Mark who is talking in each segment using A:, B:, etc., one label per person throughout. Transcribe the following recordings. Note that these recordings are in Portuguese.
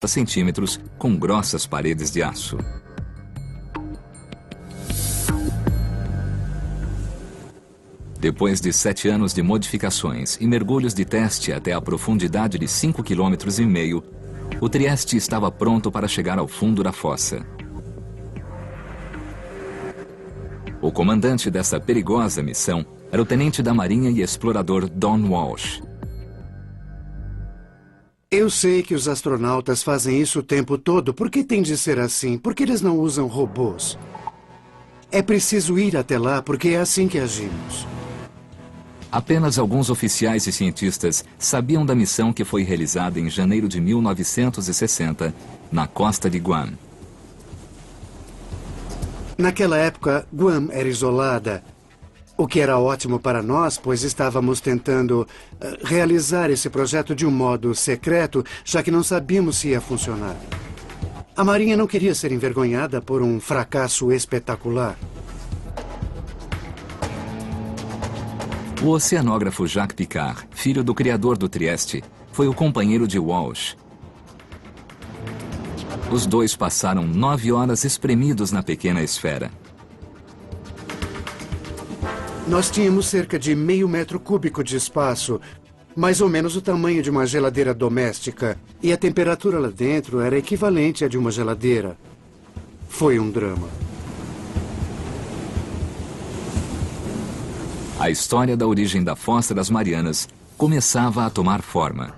A: centímetros com grossas paredes de aço. Depois de 7 anos de modificações e mergulhos de teste até a profundidade de 5,5 km, o Trieste estava pronto para chegar ao fundo da fossa. O comandante dessa perigosa missão era o tenente da Marinha e explorador Don Walsh.
B: Eu sei que os astronautas fazem isso o tempo todo. Por que tem de ser assim? Por que eles não usam robôs? É preciso ir até lá porque é assim que agimos.
A: Apenas alguns oficiais e cientistas sabiam da missão que foi realizada em janeiro de 1960, na costa de Guam.
B: Naquela época, Guam era isolada, o que era ótimo para nós, pois estávamos tentando realizar esse projeto de um modo secreto, já que não sabíamos se ia funcionar. A Marinha não queria ser envergonhada por um fracasso espetacular.
A: O oceanógrafo Jacques Piccard, filho do criador do Trieste, foi o companheiro de Walsh. Os dois passaram 9 horas espremidos na pequena esfera.
B: Nós tínhamos cerca de meio metro cúbico de espaço, mais ou menos o tamanho de uma geladeira doméstica, e a temperatura lá dentro era equivalente à de uma geladeira. Foi um drama.
A: A história da origem da Fossa das Marianas começava a tomar forma.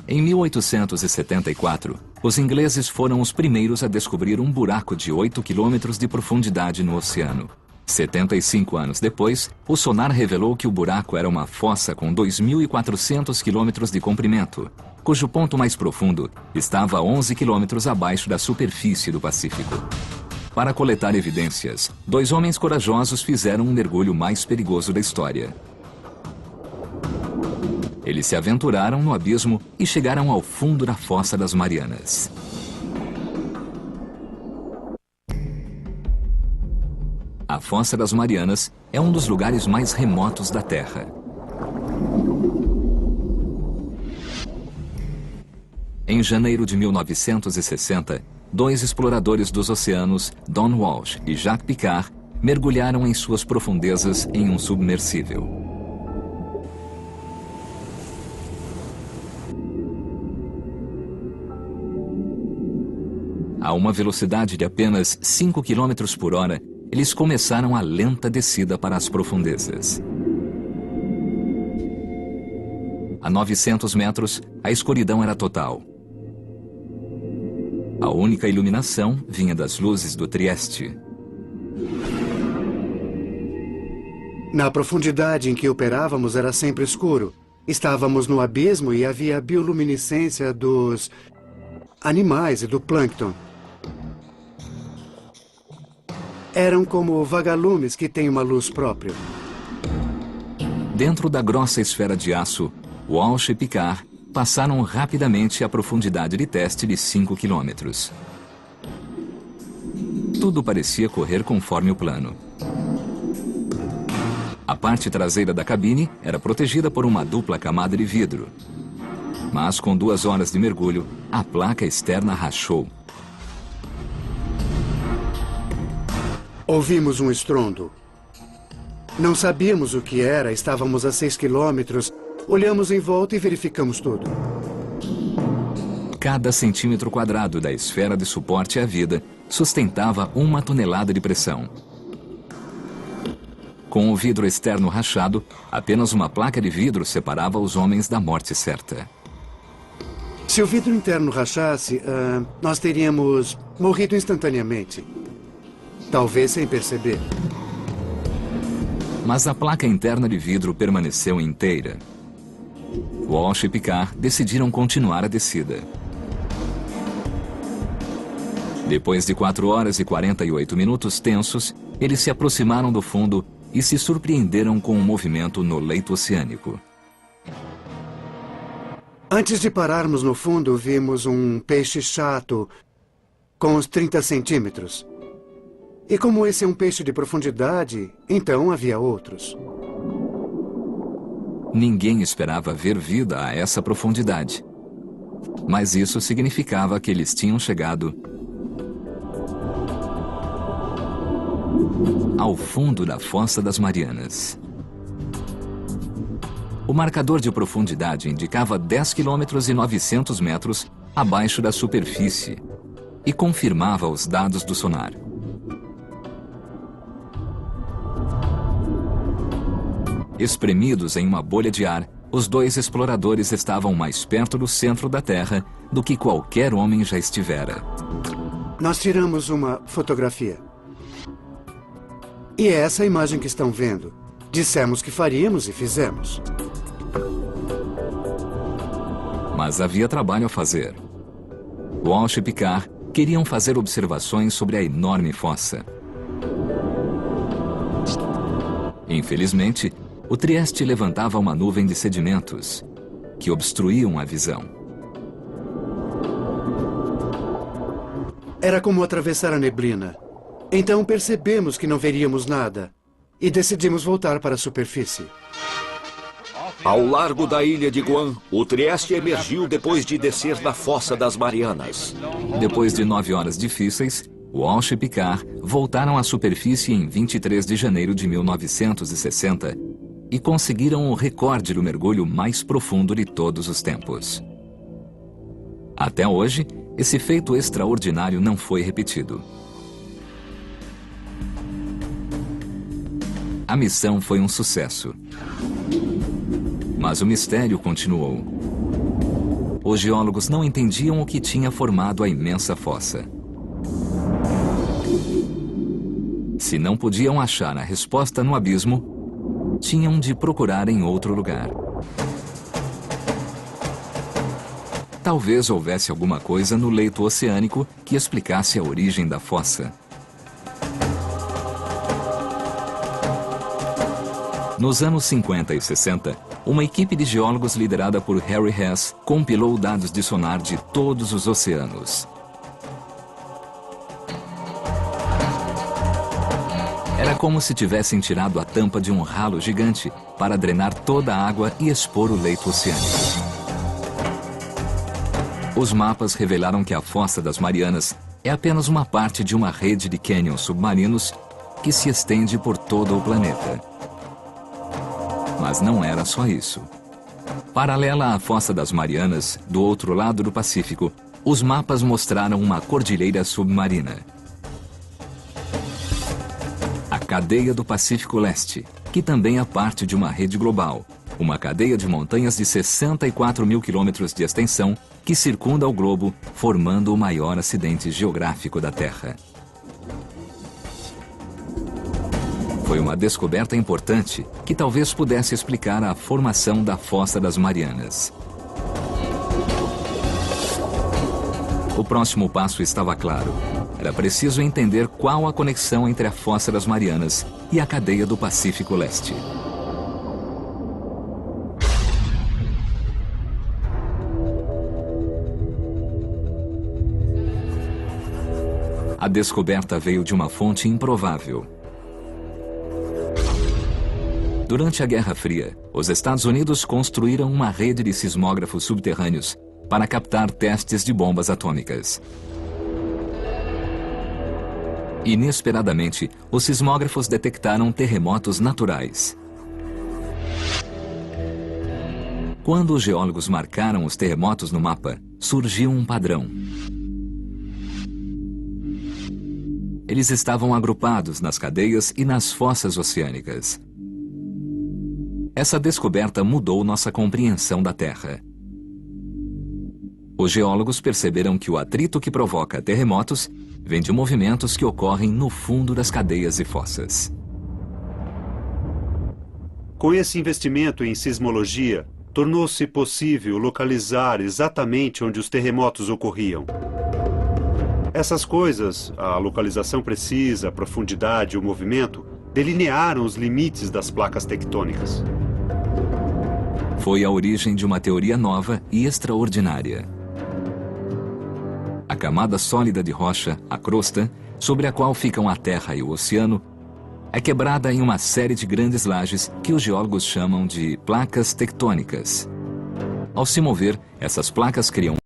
A: Em 1874, os ingleses foram os primeiros a descobrir um buraco de 8 quilômetros de profundidade no oceano. 75 anos depois, o sonar revelou que o buraco era uma fossa com 2.400 quilômetros de comprimento, cujo ponto mais profundo estava a 11 quilômetros abaixo da superfície do Pacífico. Para coletar evidências, 2 homens corajosos fizeram um mergulho mais perigoso da história. Eles se aventuraram no abismo e chegaram ao fundo da Fossa das Marianas. A Fossa das Marianas é um dos lugares mais remotos da Terra. Em janeiro de 1960, 2 exploradores dos oceanos, Don Walsh e Jacques Piccard, mergulharam em suas profundezas em um submersível. A uma velocidade de apenas 5 km por hora, eles começaram a lenta descida para as profundezas. A 900 metros, a escuridão era total. A única iluminação vinha das luzes do Trieste.
B: Na profundidade em que operávamos era sempre escuro. Estávamos no abismo e havia bioluminescência dos animais e do plâncton. Eram como vagalumes que têm uma luz própria.
A: Dentro da grossa esfera de aço, Walsh e Piccard passaram rapidamente a profundidade de teste de 5 quilômetros. Tudo parecia correr conforme o plano. A parte traseira da cabine era protegida por uma dupla camada de vidro. Mas com 2 horas de mergulho, a placa externa rachou.
B: Ouvimos um estrondo. Não sabíamos o que era, estávamos a 6 quilômetros. Olhamos em volta e verificamos tudo.
A: Cada centímetro quadrado da esfera de suporte à vida sustentava 1 tonelada de pressão. Com o vidro externo rachado, apenas uma placa de vidro separava os homens da morte certa.
B: Se o vidro interno rachasse, nós teríamos morrido instantaneamente. Talvez sem perceber.
A: Mas a placa interna de vidro permaneceu inteira. Walsh e Piccard decidiram continuar a descida. Depois de 4 horas e 48 minutos tensos, eles se aproximaram do fundo e se surpreenderam com um movimento no leito oceânico.
B: Antes de pararmos no fundo, vimos um peixe chato com uns 30 centímetros. E como esse é um peixe de profundidade, então havia outros.
A: Ninguém esperava ver vida a essa profundidade. Mas isso significava que eles tinham chegado ao fundo da Fossa das Marianas. O marcador de profundidade indicava 10 quilômetros e 900 metros abaixo da superfície e confirmava os dados do sonar. Espremidos em uma bolha de ar, os dois exploradores estavam mais perto do centro da Terra do que qualquer homem já estivera.
B: Nós tiramos uma fotografia. E é essa a imagem que estão vendo. Dissemos que faríamos e fizemos.
A: Mas havia trabalho a fazer. Walsh e Picard queriam fazer observações sobre a enorme fossa. Infelizmente, o Trieste levantava uma nuvem de sedimentos que obstruíam a visão.
B: Era como atravessar a neblina. Então percebemos que não veríamos nada e decidimos voltar para a superfície.
C: Ao largo da ilha de Guam, o Trieste emergiu depois de descer da Fossa das Marianas.
A: Depois de 9 horas difíceis, Walsh e Picard voltaram à superfície em 23 de janeiro de 1960 e conseguiram o recorde do mergulho mais profundo de todos os tempos. Até hoje, esse feito extraordinário não foi repetido. A missão foi um sucesso. Mas o mistério continuou. Os geólogos não entendiam o que tinha formado a imensa fossa. Se não podiam achar a resposta no abismo, tinham de procurar em outro lugar. Talvez houvesse alguma coisa no leito oceânico que explicasse a origem da fossa. Nos anos 50 e 60, uma equipe de geólogos liderada por Harry Hess compilou dados de sonar de todos os oceanos. Era como se tivessem tirado a tampa de um ralo gigante para drenar toda a água e expor o leito oceânico. Os mapas revelaram que a Fossa das Marianas é apenas uma parte de uma rede de cânions submarinos que se estende por todo o planeta. Mas não era só isso. Paralela à Fossa das Marianas, do outro lado do Pacífico, os mapas mostraram uma cordilheira submarina. A cadeia do Pacífico Leste, que também é parte de uma rede global, uma cadeia de montanhas de 64 mil quilômetros de extensão que circunda o globo, formando o maior acidente geográfico da Terra. Foi uma descoberta importante que talvez pudesse explicar a formação da Fossa das Marianas. O próximo passo estava claro. Era preciso entender qual a conexão entre a Fossa das Marianas e a cadeia do Pacífico Leste. A descoberta veio de uma fonte improvável. Durante a Guerra Fria, os Estados Unidos construíram uma rede de sismógrafos subterrâneos para captar testes de bombas atômicas. Inesperadamente, os sismógrafos detectaram terremotos naturais. Quando os geólogos marcaram os terremotos no mapa, surgiu um padrão. Eles estavam agrupados nas cadeias e nas fossas oceânicas. Essa descoberta mudou nossa compreensão da Terra. Os geólogos perceberam que o atrito que provoca terremotos vem de movimentos que ocorrem no fundo das cadeias e fossas.
D: Com esse investimento em sismologia, tornou-se possível localizar exatamente onde os terremotos ocorriam. Essas coisas, a localização precisa, a profundidade e o movimento, delinearam os limites das placas tectônicas.
A: Foi a origem de uma teoria nova e extraordinária. A camada sólida de rocha, a crosta, sobre a qual ficam a terra e o oceano, é quebrada em uma série de grandes lajes que os geólogos chamam de placas tectônicas. Ao se mover, essas placas criam